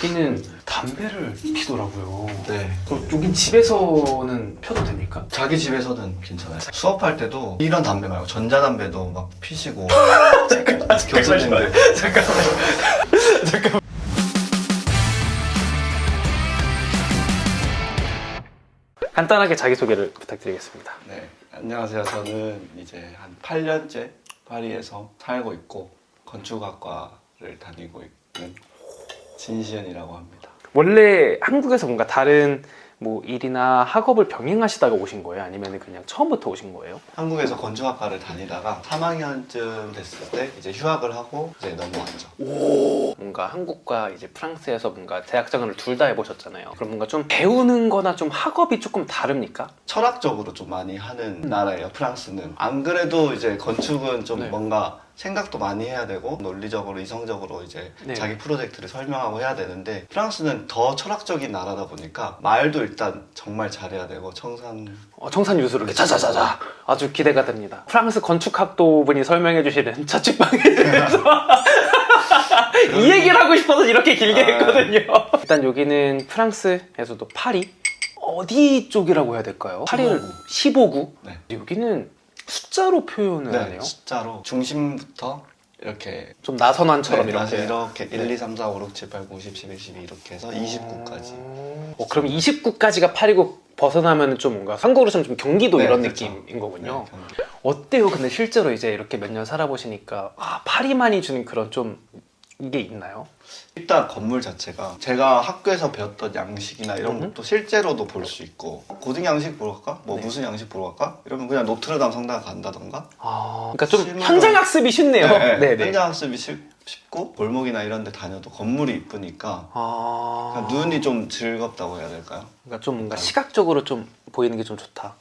여기는 담배를 피더라고요. 네. 그럼 여긴 집에서는 펴도 됩니까? 자기 집에서는 괜찮아요. 수업할 때도 이런 담배 말고 전자담배도 막 피시고 교수님들 잠깐만. 간단하게 자기소개를 부탁드리겠습니다. 네, 안녕하세요. 저는 이제 한 8년째 파리에서 살고 있고 건축학과를 다니고 있는 진시현이라고 합니다. 원래 한국에서 뭔가 다른 뭐 일이나 학업을 병행하시다가 오신 거예요? 아니면 그냥 처음부터 오신 거예요? 한국에서 건축학과를 다니다가 3학년쯤 됐을 때 이제 휴학을 하고 이제 넘어왔죠. 오, 뭔가 한국과 이제 프랑스에서 뭔가 대학생활을 둘 다 해보셨잖아요. 그럼 뭔가 좀 배우는 거나 좀 학업이 조금 다릅니까? 철학적으로 좀 많이 하는 나라예요, 프랑스는. 안 그래도 이제 건축은 좀 네. 뭔가 생각도 많이 해야 되고 논리적으로 이성적으로 이제 네. 자기 프로젝트를 설명하고 해야 되는데 프랑스는 더 철학적인 나라다 보니까 말도 일단 정말 잘해야 되고 청산유수로 이렇게 자자자자 아주 기대가 됩니다. 프랑스 건축학도 분이 설명해 주시는 자취방에 대해서 이 얘기를 하고 싶어서 이렇게 길게 했거든요. 일단 여기는 프랑스에서도 파리 어디 쪽이라고 해야 될까요? 파리를 15구. 네. 여기는 숫자로 표현을 네, 하네요. 숫자로 중심부터 이렇게 좀 나선안처럼 네, 이렇게. 이렇게 1, 2, 3, 4, 5, 6, 7, 8, 9, 10, 11, 12 이렇게 해서 29까지. 그럼 29까지가 파리고 벗어나면 좀 뭔가 한국으로 치면 좀 경기도 네, 이런 그렇죠. 느낌인 거군요. 네, 경기. 어때요? 근데 실제로 이제 이렇게 몇 년 살아보시니까 파리만이 주는 그런 좀 이게 있나요? 일단 건물 자체가 제가 학교에서 배웠던 양식이나 이런 것도 실제로도 볼 수 있고 고등 양식 보러 갈까? 뭐 네. 무슨 양식 보러 갈까? 이러면 그냥 노트르담 성당 간다던가 그러니까 좀 실물로- 현장 학습이 쉽네요. 네네. 현장 학습이 쉽고 골목이나 이런 데 다녀도 건물이 이쁘니까 그냥 눈이 좀 즐겁다고 해야 될까요? 그러니까 좀 뭔가 시각적으로 좀 보이는 게 좀 좋다.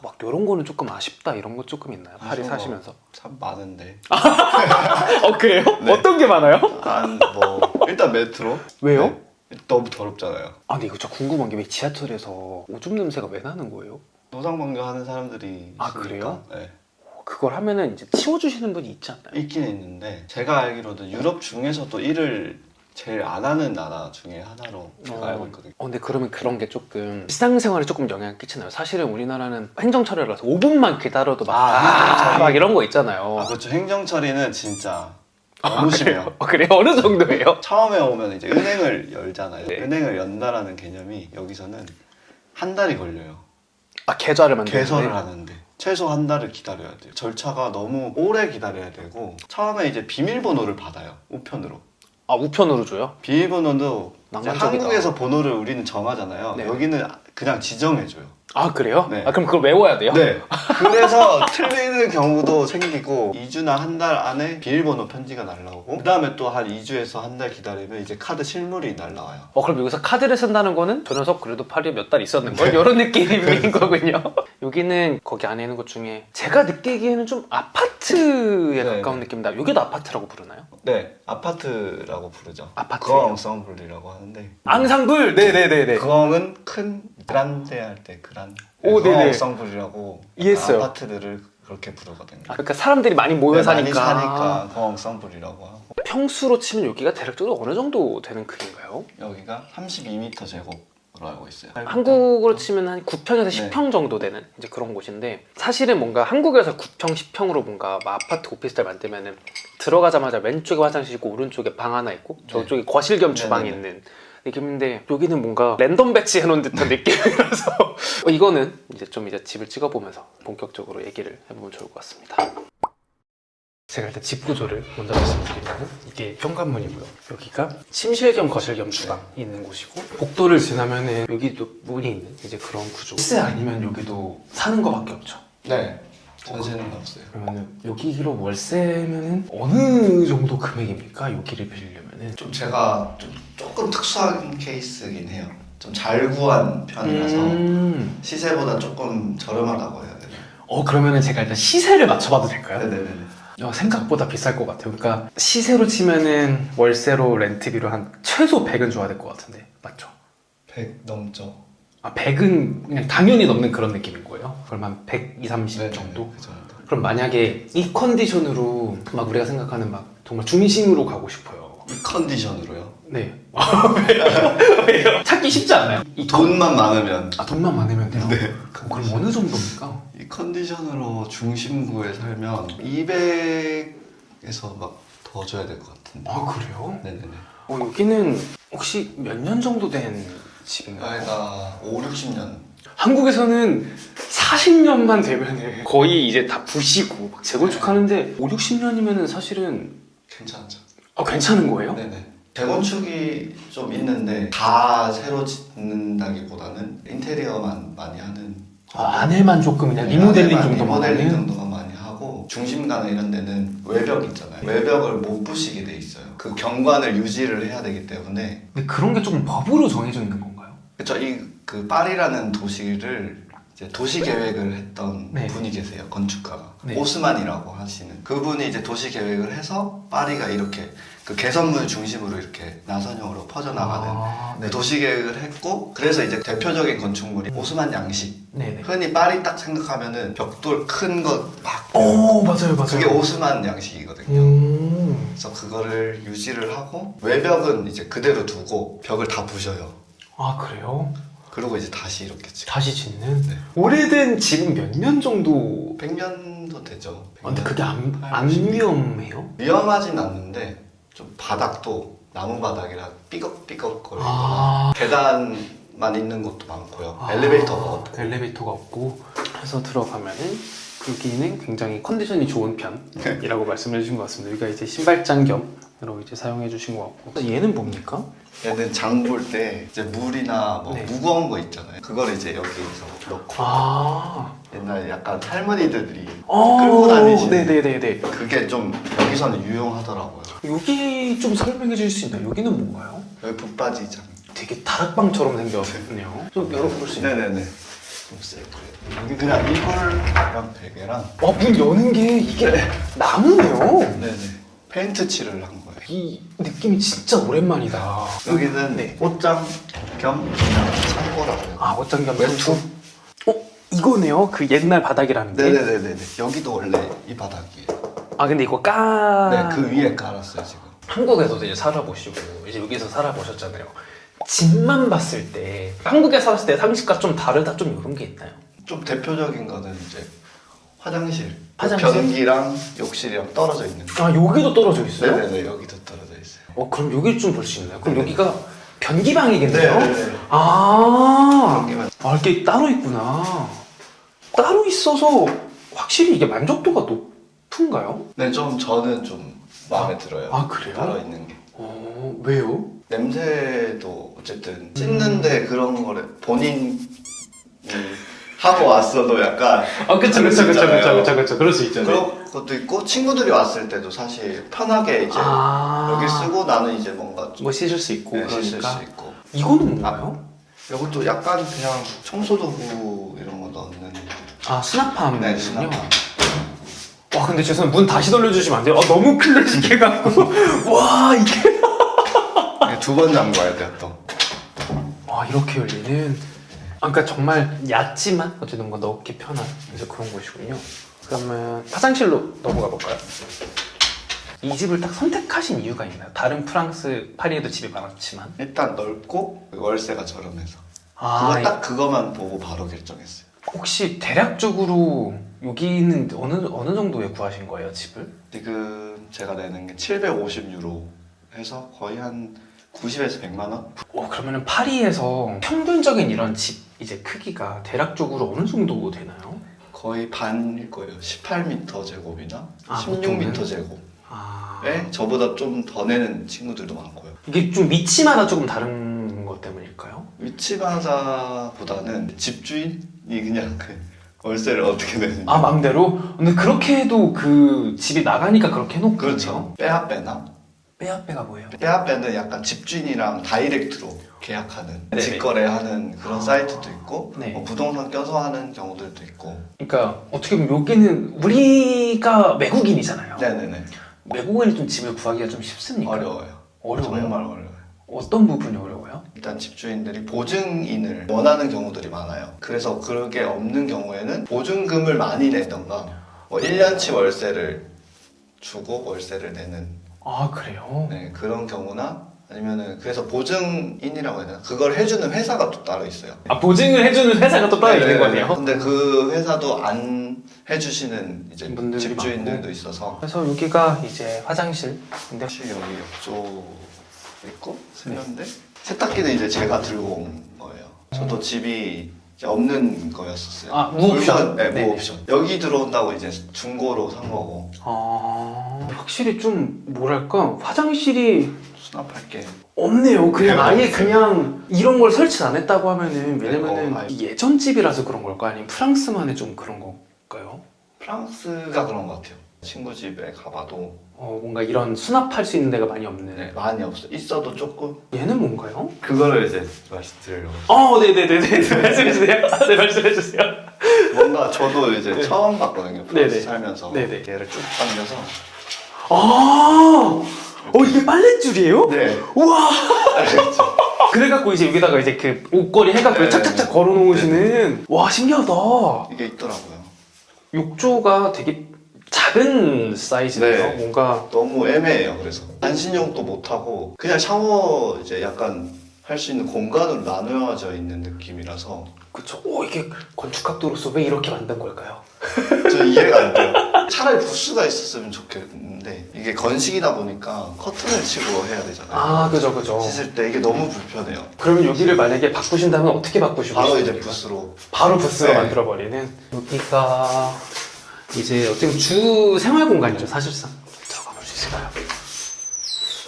막 이런 거는 조금 아쉽다 이런 거 조금 있나요? 파리 아쉬운 거 사시면서. 참 많은데 그래요? 네. 어떤 게 많아요? 뭐 일단 메트로 왜요? 네. 너무 더럽잖아요. 근데 이거 저 궁금한 게 왜 지하철에서 오줌 냄새가 왜 나는 거예요? 노상방뇨 하는 사람들이 아, 있으니까. 그래요? 네. 그걸 하면은 이제 치워주시는 분이 있지 않나요? 있긴 있는데 제가 알기로도 유럽 중에서도 일을 제일 안 하는 나라 중에 하나로 제가 알고 있거든요. 근데 그러면 그런 게 조금 일상생활에 조금 영향을 끼치나요? 사실은 우리나라는 행정처리라서 5분만 기다려도 막 이런 거 있잖아요. 그렇죠. 행정처리는 진짜 너무 심해요. 그래요? 어느 정도예요? 처음에 오면 이제 은행을 열잖아요. 네. 은행을 연다라는 개념이 여기서는 한 달이 걸려요. 계좌를 만드는데? 개설을 하는데 최소 한 달을 기다려야 돼요. 절차가 너무 오래 기다려야 되고 처음에 이제 비밀번호를 받아요. 우편으로. 우편으로 줘요? 비밀번호도 이제 낭만적이다. 한국에서 번호를 우리는 정하잖아요. 네. 여기는 그냥 지정해줘요. 그래요? 네. 그럼 그걸 외워야 돼요? 네. 그래서 틀리는 경우도 생기고 2주나 한 달 안에 비밀번호 편지가 날라오고 그 다음에 또 한 2주에서 한 달 기다리면 이제 카드 실물이 날라와요. 그럼 여기서 카드를 쓴다는 거는 저 녀석 그래도 파리에 몇 달 있었는걸? 이런 느낌인 거군요. 여기는 거기 안에 있는 것 중에 제가 느끼기에는 좀 아파트에 네, 가까운 네. 느낌이다. 여기도 아파트라고 부르나요? 네. 아파트라고 부르죠. 아파트예요? 거엉성블이라고 하는데 앙상블! 네네네네. 거엉은 큰 그란데 할 때 그란 오, 네네. 거엉성블이라고 이해했어요. 아파트들을 그렇게 부르거든요. 그러니까 사람들이 많이 모여 네, 많이 사니까. 사니까 거엉성블이라고 하고 평수로 치면 여기가 대략적으로 어느 정도 되는 크기인가요? 여기가 32m 제곱으로 알고 있어요. 한국으로 치면 한 9평에서 네. 10평 정도 되는 이제 그런 곳인데 사실은 뭔가 한국에서 9평, 10평으로 뭔가 막 아파트 오피스텔 만들면은 들어가자마자 왼쪽에 화장실 있고 오른쪽에 방 하나 있고 저쪽에 거실 겸 주방이 네네네. 있는 느낌인데 여기는 뭔가 랜덤 배치 해놓은 듯한 느낌이라서 이거는 이제 좀 이제 집을 찍어보면서 본격적으로 얘기를 해보면 좋을 것 같습니다. 제가 일단 집 구조를 먼저 말씀드리면 이게 현관문이고요. 여기가 침실 겸 거실 겸 주방이 있는 곳이고 복도를 지나면은 여기도 문이 있는 이제 그런 구조. 세 아니면 여기도 사는 거밖에 없죠. 네. 전세는 없어요. 그러면은 여기로 월세면은 어느 정도 금액입니까? 여기를 빌리려면은 좀 제가 좀 조금 특수한 케이스긴 해요. 좀 잘 구한 편이라서 시세보다 조금 저렴하다고 해야 되나요? 그러면은 제가 일단 시세를 맞춰봐도 될까요? 네네네. 생각보다 비쌀 것 같아요. 그러니까 시세로 치면은 월세로 렌트비로 한 최소 100은 줘야 될 것 같은데 맞죠? 100 넘죠. 100은 그냥 당연히 넘는 그런 느낌인 거예요? 그럼 한 120, 30 네네네, 정도? 그 정도. 그럼 만약에 이 컨디션으로 막 우리가 생각하는 막 정말 중심으로 가고 싶어요. 이 컨디션으로요? 네. 왜요? 왜요? 찾기 쉽지 않나요? 이 돈만 많으면. 돈만 많으면 돼요? 네. 그럼 어느 정도입니까? 이 컨디션으로 중심구에 살면 200에서 막 더 줘야 될 것 같은데. 아 그래요? 네네네. 여기는 혹시 몇 년 정도 된 집인가요? 나이가 5, 60년. 한국에서는 40년만 되면은 거의 이제 다 부시고 막 재건축하는데 5, 60년이면은 사실은 괜찮죠? 괜찮은 거예요? 네네. 재건축이 좀 있는데 다 새로 짓는다기보다는 인테리어만 많이 하는. 안에만 조금 그냥 네, 리모델링 안에만 정도만 리모델링 하는? 정도만 많이 하고 중심가나 이런 데는 외벽 있잖아요. 외벽을 못 부시게 돼 있어요. 그 경관을 유지를 해야 되기 때문에. 근데 그런 게 조금 법으로 정해져 있는 건가요? 그쵸. 그 파리라는 도시를 이제 도시 계획을 했던 네. 분이 계세요. 건축가가. 네. 오스만이라고 하시는. 그분이 이제 도시 계획을 해서 파리가 이렇게 그 개선물 중심으로 이렇게 나선형으로 퍼져나가는 네. 그 도시 계획을 했고, 그래서 이제 대표적인 건축물이 오스만 양식. 네네. 흔히 파리 딱 생각하면은 벽돌 큰 거 막. 맞아요. 그게 오스만 양식이거든요. 그래서 그거를 유지를 하고 외벽은 이제 그대로 두고 벽을 다 부셔요. 아 그래요? 그리고 이제 다시 이렇게 짓고. 다시 짓는? 네. 오래된 집은 몇 년 정도? 100년도 되죠. 근데 100년. 그게 안 위험해요? 위험하진 않는데 좀 바닥도 나무 바닥이라 삐걱삐걱거리거나 계단만 있는 곳도 많고요. 엘리베이터가 없고. 엘리베이터가 없고 해서 들어가면은 여기는 굉장히 컨디션이 좋은 편이라고 말씀해 주신 것 같습니다. 여기가 이제 신발장 겸으로 이제 사용해 주신 것 같고, 얘는 뭡니까? 얘는 장 볼 때 이제 물이나 뭐 네. 무거운 거 있잖아요. 그걸 이제 여기서 넣고. 옛날에 약간 할머니들이 끌고 끌고 다니시는. 네네네네. 그게 좀 여기서는 유용하더라고요. 여기 좀 설명해 주실 수 있나요? 여기는 뭔가요? 여기 붙바지장. 되게 다락방처럼 생겼네요. 좀 열어볼 수 있나요? 네네네. 좀 세고. 여기 그냥 이불이랑 베개랑. 문 여는 게 이게 나무네요. 네네. 페인트 칠을 한 거예요. 이 느낌이 진짜 오랜만이다. 여기는 네. 옷장 겸 그냥 창고라고요. 옷장 겸 외투. 창고. 이거네요. 그 옛날 바닥이라는 게. 네네네네. 여기도 원래 이 바닥이에요. 근데 이거 네, 그 위에 깔았어요 지금. 한국에서도 이제 살아보시고 이제 여기서 살아보셨잖아요. 집만 봤을 때 한국에 살았을 때 상식과 좀 다르다, 좀 이런 게 있나요? 좀 대표적인 거는 이제 화장실. 화장실? 변기랑 욕실이랑 떨어져 있는 거. 여기도 떨어져 있어요? 네네네. 여기도 떨어져 있어요. 그럼 여기를 좀 볼 수 있나요? 그럼 네네. 여기가 변기방이겠네요? 네네네. 변기만. 이렇게 따로 있구나. 따로 있어서 확실히 이게 만족도가 높은가요? 네, 저는 좀 마음에 들어요. 그래요? 따로 있는 게. 왜요? 냄새도 어쨌든 씻는데 그런 거를 본인이 하고 왔어도 약간. 그쵸. 그럴 수 있잖아요. 그런 것도 있고, 친구들이 왔을 때도 사실 편하게 이제 여기 쓰고 나는 이제 뭔가 좀 뭐 씻을 수 있고 씻을 그러니까. 수 있고. 이거는 뭔가요? 이것도 약간 그냥 청소도구 이런 거 넣는. 수납함이군요. 네, 수납함. 근데 죄송해요. 문 다시 돌려주시면 안 돼요? 너무 클래식해 갖고. 와, 이게. 2번 잠가야 돼요 또. 이렇게 열리는. 그러니까 정말 얕지만 어쨌든 뭔가 넣기 편한 이제 그런 곳이군요. 그러면 화장실로 넘어가 볼까요? 이 집을 딱 선택하신 이유가 있나요? 다른 프랑스 파리에도 집이 많았지만. 일단 넓고 월세가 저렴해서 그거만 보고 바로 결정했어요. 혹시 대략적으로 여기는 어느 정도에 구하신 거예요, 집을? 지금 제가 내는 게 750유로 해서 거의 한 90에서 100만 원? 그러면은 파리에서 평균적인 이런 집 이제 크기가 대략적으로 어느 정도 되나요? 거의 반일 거예요. 18m 제곱이나 보통은? 16m 제곱에 저보다 좀 더 내는 친구들도 많고요. 이게 좀 위치마다 조금 다른 것 때문일까요? 위치마다보다는 집주인이 그냥 그 월세를 어떻게 내는지. 맘대로? 근데 그렇게 해도 그 집이 나가니까 그렇게 해놓고. 그렇죠. 빼앗빼나? 빼앗빼가 뭐예요? 빼앗빼는 약간 집주인이랑 다이렉트로 계약하는, 네네. 직거래하는 그런 사이트도 있고, 네. 뭐 부동산 껴서 하는 경우들도 있고. 그러니까 어떻게 보면 여기는 우리가 외국인이잖아요. 네네네. 외국인이 좀 집을 구하기가 좀 쉽습니까? 어려워요. 어려워요? 정말 어려워요. 어떤 부분이 어려워요? 일단 집주인들이 보증인을 원하는 경우들이 많아요. 그래서 그게 없는 경우에는 보증금을 많이 내던가, 뭐 1년치 월세를 주고 월세를 내는 그래요? 그런 경우나, 아니면은 그래서 보증인이라고 해야 되나? 그걸 해주는 회사가 또 따로 있어요. 아, 보증을 해주는 회사가 또 따로 네, 있는 네, 거네요? 근데 그 회사도 안 해주시는 이제 분들이 집주인들도 많고. 있어서 그래서 여기가 이제 화장실인데 혹시 여기 옆쪽 있고 세면대 세탁기는 이제 제가 들고 온 거예요. 저도 집이 이제 없는 거였었어요. 아, 무옵션? 네, 네네. 무옵션. 여기 들어온다고 이제 중고로 산 거고 확실히 좀 뭐랄까 화장실이 수납할 게 없네요. 그냥 네, 아예 없어요. 그냥 이런 걸 설치 안 했다고 하면은 왜냐면은 아예. 예전 집이라서 그런 걸까 아니면 프랑스만의 좀 그런 걸까요? 프랑스가 그런 것 같아요. 친구 집에 가봐도 뭔가 이런 수납할 수 있는 데가 많이 없는. 네, 많이 없어. 있어도 조금. 얘는 뭔가요? 그거를 이제 말씀드리려고. 네네네네. 말씀해주세요. 네, 말씀해주세요. 뭔가 저도 이제 네. 처음 봤거든요. 프랑스 네네. 살면서 네네. 얘를 쭉 당겨서. 이게 빨랫줄이에요? 네. 우와! 알겠죠. 그래갖고 이제 여기다가 이제 그 옷걸이 해갖고 네. 착착착 걸어놓으시는. 와, 신기하다. 이게 있더라고요. 욕조가 되게 작은 사이즈네요. 네. 뭔가. 너무 애매해요. 그래서 단신용도 못 하고 그냥 샤워 이제 약간 할 수 있는 공간으로 나누어져 있는 느낌이라서 그쵸. 이게 건축학도로서 왜 이렇게 만든 걸까요? 저 이해가 안 돼요. 차라리 부스가 있었으면 좋겠는데 이게 건식이다 보니까 커튼을 치고 해야 되잖아요. 그죠. 씻을 때 이게 너무 불편해요. 그러면 여기를 만약에 바꾸신다면 어떻게 바꾸시고 바로 이제 싶습니까? 부스로. 바로 부스로 네. 만들어버리는. 여기가 이제 어떻게 보면 주 생활 공간이죠, 사실상. 들어가 볼 수 있을까요?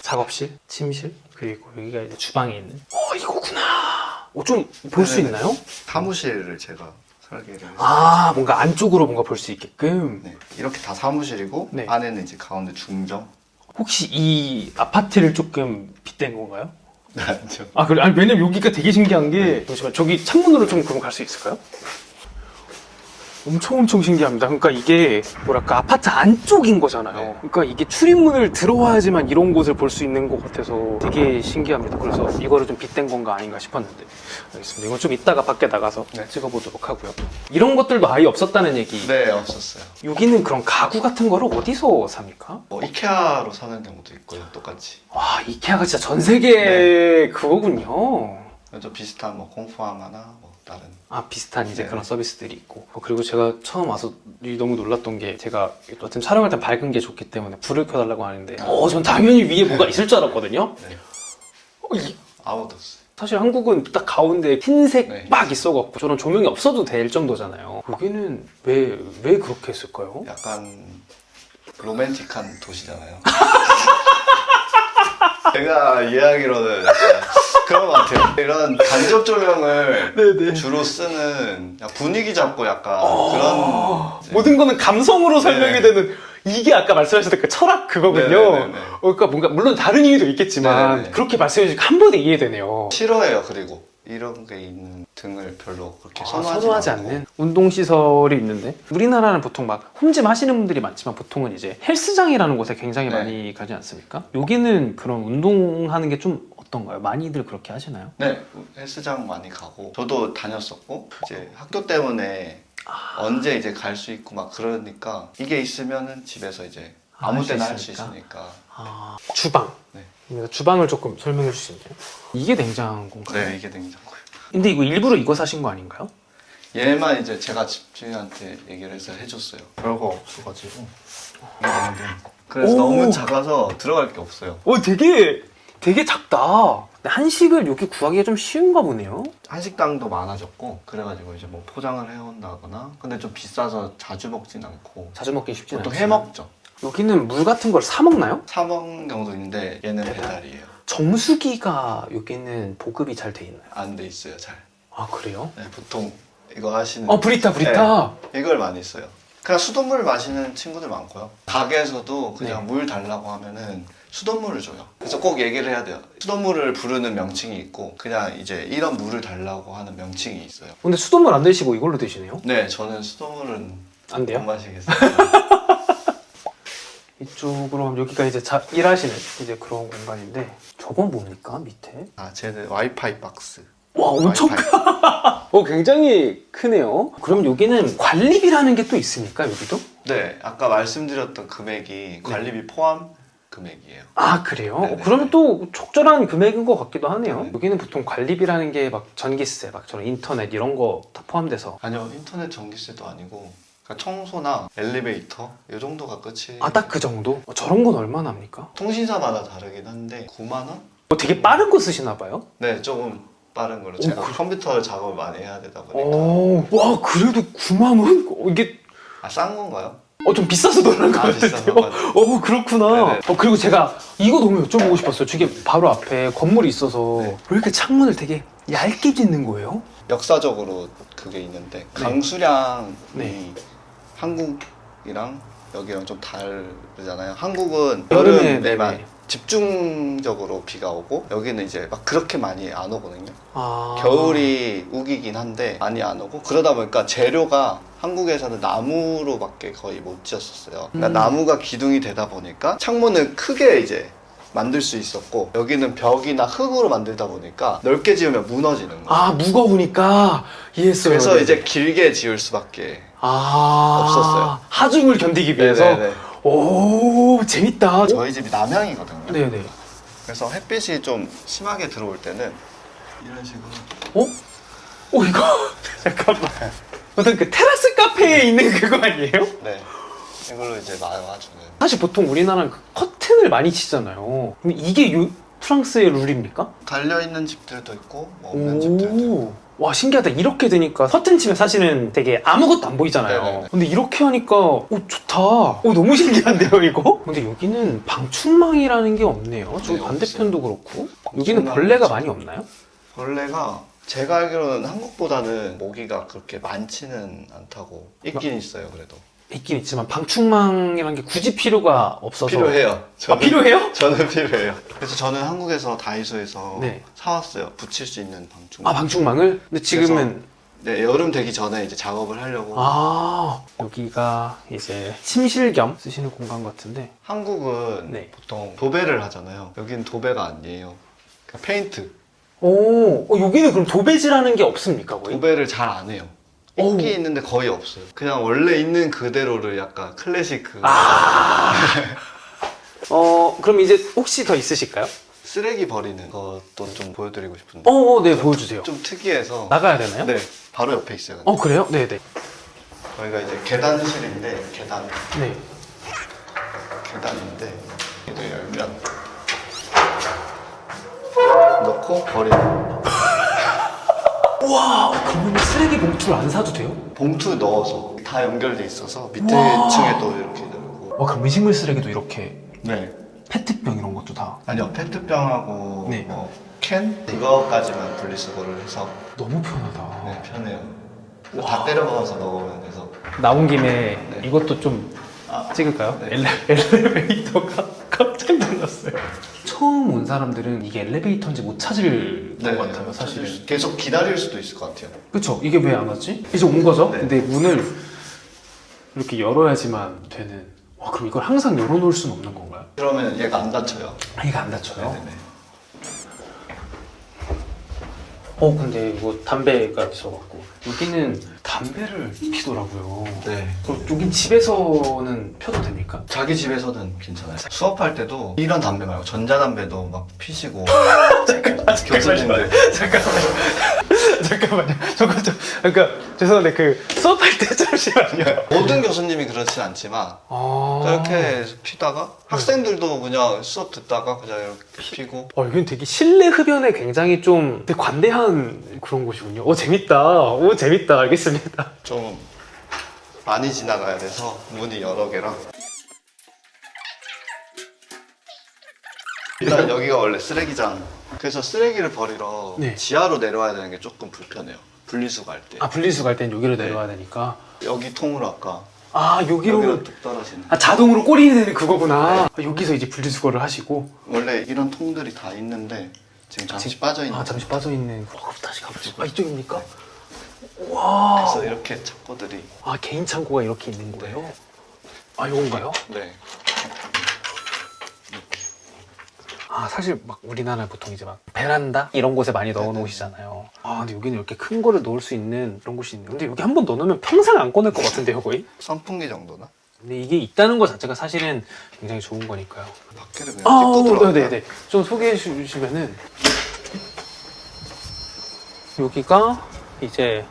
작업실, 침실, 그리고 여기가 이제 주방에 있는. 이거구나. 좀 볼 수 네네. 있나요? 사무실을 제가 설계를 해서 뭔가 안쪽으로 뭔가 볼 수 있게끔. 네, 이렇게 다 사무실이고 네. 안에는 이제 가운데 중정. 혹시 이 아파트를 조금 빗댄 건가요? 네, 아니죠. 그래? 아니, 왜냐면 여기가 되게 신기한 게, 잠시만, 저기 창문으로 좀 그럼 갈 수 있을까요? 엄청 신기합니다. 그러니까 이게, 뭐랄까, 아파트 안쪽인 거잖아요. 네. 그러니까 이게 출입문을 들어와야지만 이런 곳을 볼 수 있는 것 같아서 되게 신기합니다. 그래서 이거를 좀 빗댄 건가 아닌가 싶었는데. 알겠습니다. 이건 좀 이따가 밖에 나가서 네. 찍어보도록 하고요. 이런 것들도 아예 없었다는 얘기. 네, 없었어요. 여기는 그런 가구 같은 거를 어디서 삽니까? 이케아로 사는 경우도 있고요, 똑같이. 와, 이케아가 진짜 전 세계 그거군요. 좀 비슷한 뭐 공포하마나 뭐 다른. 비슷한 이제 네. 그런 서비스들이 있고. 그리고 제가 처음 와서 너무 놀랐던 게 제가 어쨌든 촬영할 때 밝은 게 좋기 때문에 불을 켜달라고 하는데 전 당연히 위에 뭐가 있을 줄 알았거든요. 네. 아무도 없어요. 사실 한국은 딱 가운데 흰색 네. 막 있어갖고 저런 조명이 없어도 될 정도잖아요. 여기는 왜 그렇게 했을까요? 약간 로맨틱한 도시잖아요. 제가 이해하기로는 약간 그런 것 같아요. 이런 간접 조명을 네네. 주로 쓰는 분위기 잡고 약간 그런 이제 모든 거는 감성으로 설명이 네. 되는 이게 아까 말씀하셨던 그 철학 그거군요. 네네네네. 그러니까 뭔가 물론 다른 이유도 있겠지만 네네네. 그렇게 말씀해 주시니까 한 번에 이해되네요. 싫어해요. 그리고 이런 게 있는 등을 별로 그렇게 선호하지 않고. 않는 운동시설이 있는데 우리나라는 보통 막 홈짐 하시는 분들이 많지만 보통은 이제 헬스장이라는 곳에 굉장히 네. 많이 가지 않습니까? 여기는 그런 운동하는 게 좀 어떤가요? 많이들 그렇게 하시나요? 네, 헬스장 많이 가고 저도 다녔었고 이제 학교 때문에 언제 이제 갈 수 있고 막 그러니까 이게 있으면은 집에서 이제 아무 때나 할 수 있으니까. 주방. 네. 주방을 조금 설명해 주시나요? 이게 냉장고인가요? 네, 이게 냉장고예요. 근데 이거 일부러 이거 사신 거 아닌가요? 얘만 이제 제가 집주인한테 얘기를 해서 해줬어요. 별거 없어가지고. 이게 냉동. 그래서 오. 너무 작아서 들어갈 게 없어요. 되게 작다. 근데 한식을 여기 구하기가 좀 쉬운가 보네요. 한식당도 많아졌고 그래가지고 이제 뭐 포장을 해온다거나 근데 좀 비싸서 자주 먹진 않고 자주 먹기 쉽지 않아요. 보통 해 먹죠. 여기는 물 같은 걸 사 먹나요? 사 먹는 경우도 있는데 얘는 배달이에요. 정수기가 여기는 보급이 잘 돼 있나요? 안 돼 있어요, 잘. 그래요? 네, 보통 이거 하시는 브리타. 네, 이걸 많이 써요. 그냥 수돗물 마시는 친구들 많고요. 가게에서도 그냥 물 달라고 하면은 수돗물을 줘요. 그래서 꼭 얘기를 해야 돼요. 수돗물을 부르는 명칭이 있고 그냥 이제 이런 물을 달라고 하는 명칭이 있어요. 근데 수돗물 안 드시고 이걸로 드시네요? 네, 저는 수돗물은 안 못 돼요? 마시겠어요. 이쪽으로 하면 여기가 이제 일하시는 이제 그런 공간인데 저건 뭡니까 밑에? 쟤는 와이파이 박스. 와 엄청 와이파이. 굉장히 크네요. 그럼 여기는 관리비라는 게 또 있습니까 여기도? 네, 아까 말씀드렸던 금액이 관리비 포함 금액이에요. 아 그래요? 네네. 그러면 또 적절한 금액인 것 같기도 하네요. 네. 여기는 보통 관리비라는 게 막 전기세, 막 저런 인터넷 이런 거 다 포함돼서 아니요, 인터넷 전기세도 아니고 그러니까 청소나 엘리베이터 이 정도가 끝이. 아 딱 그 정도? 저런 건 얼마나 합니까? 통신사마다 다르긴 한데 9만 원? 되게 빠른 거 쓰시나 봐요? 네, 조금 빠른 거로. 제가 컴퓨터 작업을 많이 해야 되다 보니까. 와 그래도 9만 원? 이게 싼 건가요? 좀 비싸서 놀란 것 같은데요? 비싸서. 그렇구나. 네네. 그리고 제가 이거 너무 여쭤보고 싶었어요. 저게 바로 앞에 건물이 있어서 네. 왜 이렇게 창문을 되게 얇게 짓는 거예요? 역사적으로 그게 있는데 강수량이 네. 한국이랑 여기랑 좀 다르잖아요. 한국은 여름에, 여름에만 네네. 집중적으로 비가 오고 여기는 이제 막 그렇게 많이 안 오거든요. 아... 겨울이 우기긴 한데 많이 안 오고 그러다 보니까 재료가 한국에서는 나무로밖에 거의 못 지었었어요. 그러니까 나무가 기둥이 되다 보니까 창문을 크게 이제 만들 수 있었고 여기는 벽이나 흙으로 만들다 보니까 넓게 지으면 무너지는 거예요. 아 무거우니까 이해했어요. 그래서 네네. 이제 길게 지을 수밖에. 아 없었어요. 하중을 견디기 위해서. 네네네. 오 재밌다. 저희 집이 남향이거든요. 네네. 그래서 햇빛이 좀 심하게 들어올 때는 이런 식으로. 이거 잠깐만. 어떤 그 테라스 카페에 있는 그거 아니에요? 네. 이걸로 이제 나와주는. 사실 보통 우리나라는 그 커튼을 많이 치잖아요. 그럼 이게 프랑스의 룰입니까? 달려있는 집들도 있고 뭐 없는 집들도 있고. 와 신기하다. 이렇게 되니까 커튼 치면 사실은 되게 아무것도 안 보이잖아요. 네네네. 근데 이렇게 하니까 좋다. 너무 신기한데요 이거? 근데 여기는 방충망이라는 게 없네요. 저기 네, 반대편도 그렇고. 여기는 방충망이 벌레가 없죠. 많이 없나요? 벌레가 제가 알기로는 한국보다는 모기가 그렇게 많지는 않다고 있긴 있어요. 그래도 있긴 있지만 방충망이라는 게 굳이 필요가 없어서. 필요해요. 필요해요? 저는 필요해요. 그래서 저는 한국에서 다이소에서 네. 사왔어요. 붙일 수 있는 방충망. 방충망을? 근데 지금은 네, 여름 되기 전에 이제 작업을 하려고. 여기가 이제 침실 겸 쓰시는 공간 같은데. 한국은 네. 보통 도배를 하잖아요. 여기는 도배가 아니에요. 그냥 페인트. 여기는 그럼 도배지라는 게 없습니까 거의? 도배를 잘 안 해요. 어우. 있긴 있는데 거의 없어요. 그냥 원래 있는 그대로를 약간 클래식 그럼 이제 혹시 더 있으실까요? 쓰레기 버리는 것도 좀 보여드리고 싶은데. 네 보여주세요. 좀 특이해서. 나가야 되나요? 네, 바로 옆에 있어요. 그래요? 네네. 저희가 이제 계단실인데 네. 계단인데 이거 열면 넣고 버리는. 우와 그러면 쓰레기 봉투를 안 사도 돼요? 봉투 넣어서 다 연결돼 있어서 밑에 와. 층에도 이렇게 넣고. 그럼 음식물 쓰레기도 이렇게 네. 페트병 이런 것도 다 아니요, 페트병하고 네. 뭐 캔? 그거까지만 분리수거를 해서. 너무 편하다. 네, 편해요. 다 때려 넣어서 넣으면 돼서. 나온 김에 네. 이것도 좀 찍을까요? 네. 엘리베이터가 깜짝 놀랐어요. 처음 온 사람들은 이게 엘리베이터인지 못 찾을 것 같아요, 사실은. 계속 기다릴 수도 있을 것 같아요. 그쵸? 이게 왜 안 왔지? 이제 온 거죠? 네. 근데 문을 이렇게 열어야지만 되는. 그럼 이걸 항상 열어놓을 수는 없는 건가요? 그러면 얘가 안 닫혀요. 얘가 안 닫혀요? 네네. 근데 이거 담배가 있어갖고 여기는 담배를 피더라고요. 네. 그럼 여긴 집에서는 펴도 됩니까? 자기 집에서는 괜찮아요. 수업할 때도 이런 담배 말고 전자담배도 막 피시고. 교수님들. 잠깐만요. 그러니까 죄송한데 그 수업할 때 잠시만요. 모든 교수님이 그렇진 않지만 그렇게 피다가 학생들도 그냥 수업 듣다가 그냥 이렇게 피고. 여기는 되게 실내 흡연에 굉장히 좀 되게 관대한 그런 곳이군요. 재밌다. 재밌다. 알겠습니다. 좀 많이 지나가야 돼서 문이 여러 개랑. 일단 여기가 원래 쓰레기장. 그래서 쓰레기를 버리러 네. 지하로 내려와야 되는 게 조금 불편해요. 분리수거 할 때. 분리수 갈 땐 여기로 네. 내려와야 되니까. 여기 통으로 아까 여기로 뚝 떨어지는. 자동으로 꼬리는 되는 그거구나. 여기서 이제 분리수거를 하시고. 원래 이런 통들이 다 있는데 지금 잠시 빠져 있는. 잠시 빠져있는. 다시 가보시죠. 이쪽입니까? 네. 와. 그래서 이렇게 창고들이. 개인 창고가 이렇게 있는 거예요? 이건가요? 네. 사실 막 우리나라 보통 이제 막 베란다 이런 곳에 많이 넣어 놓으시잖아요. 근데 여기는 이렇게 큰 거를 넣을 수 있는 그런 곳이 있네. 근데 여기 한 번 넣어놓으면 평생 안 꺼낼 것 같은데요, 거의? 선풍기 정도나? 근데 이게 있다는 것 자체가 사실은 굉장히 좋은 거니까요. 밖에를 그냥 찍고 들어갈까요? 네네네. 좀 소개해 주시면은 여기가 이제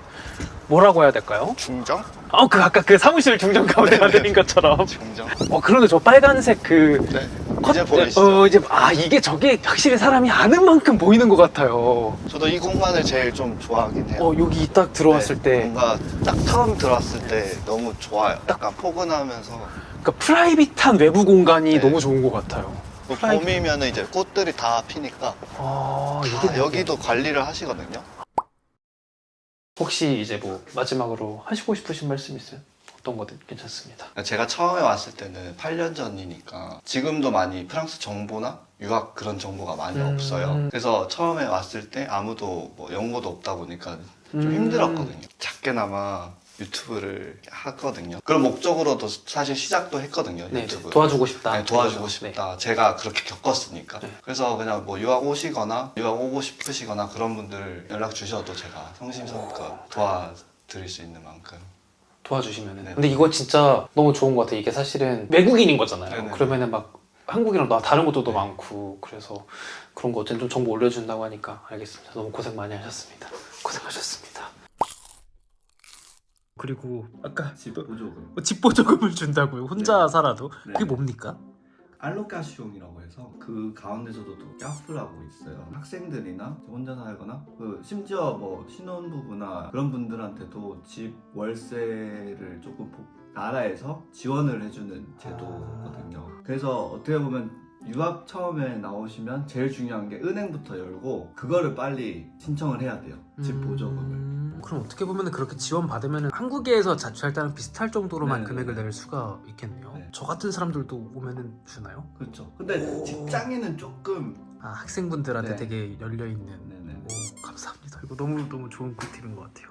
뭐라고 해야 될까요? 중정? 그 아까 그 사무실 중정 가운데 만드는 것처럼. 중정. 그런데 저 빨간색 그 네. 컷, 이제 보이시죠? 이제 이게 저게 확실히 사람이 아는 만큼 보이는 것 같아요. 저도 이 공간을 제일 좀 좋아하긴 해요. 여기 딱 들어왔을 네, 때, 뭔가 딱 처음 들어왔을 때 너무 좋아요. 약간 포근하면서 그러니까 프라이빗한 외부 공간이 네. 너무 좋은 것 같아요. 또 프라이빗. 봄이면은 이제 꽃들이 다 피니까 이게 여기도 관리를 하시거든요. 혹시 이제 뭐 마지막으로 하시고 싶으신 말씀 있어요? 어떤 거든 괜찮습니다. 제가 처음에 왔을 때는 8년 전이니까 지금도 많이 프랑스 정보나 유학 그런 정보가 많이 없어요. 그래서 처음에 왔을 때 아무도 뭐 연고도 없다 보니까 좀 힘들었거든요. 작게나마 유튜브를 하거든요. 그런 목적으로도 사실 시작도 했거든요. 네, 유튜브. 도와주고 싶다. 네, 도와주고 네. 싶다. 제가 그렇게 겪었으니까. 네. 그래서 그냥 뭐 유학 오시거나 유학 오고 싶으시거나 그런 분들 연락 주셔도 제가 성심성의껏 도와드릴 수 있는 만큼. 도와주시면은. 네. 근데 이거 진짜 너무 좋은 것 같아요. 이게 사실은 외국인인 거잖아요. 네네. 그러면은 막 한국이랑 다른 것도 네. 많고 그래서 그런 거 어쨌든 좀 정보 올려준다고 하니까 알겠습니다. 너무 고생 많이 하셨습니다. 고생하셨습니다. 그리고 아까 보조금. 집 보조금을 준다고요? 혼자 네. 살아도? 네. 그게 뭡니까? 알로카시옹이라고 해서 그 가운데서도 또 까프라고 있어요. 학생들이나 혼자 살거나 심지어 뭐 신혼부부나 그런 분들한테도 집 월세를 조금 나라에서 지원을 해주는 제도거든요. 그래서 어떻게 보면 유학 처음에 나오시면 제일 중요한 게 은행부터 열고 그거를 빨리 신청을 해야 돼요. 집 보조금을. 그럼 어떻게 보면 그렇게 지원 받으면 한국에서 자취할 때랑 비슷할 정도로만 네네네. 금액을 낼 수가 있겠네요. 네. 저 같은 사람들도 오면은 주나요? 그렇죠. 근데 직장인은 조금 학생분들한테 네. 되게 열려 있는. 네네. 감사합니다. 이거 너무 좋은 꿀팁인 것 같아요.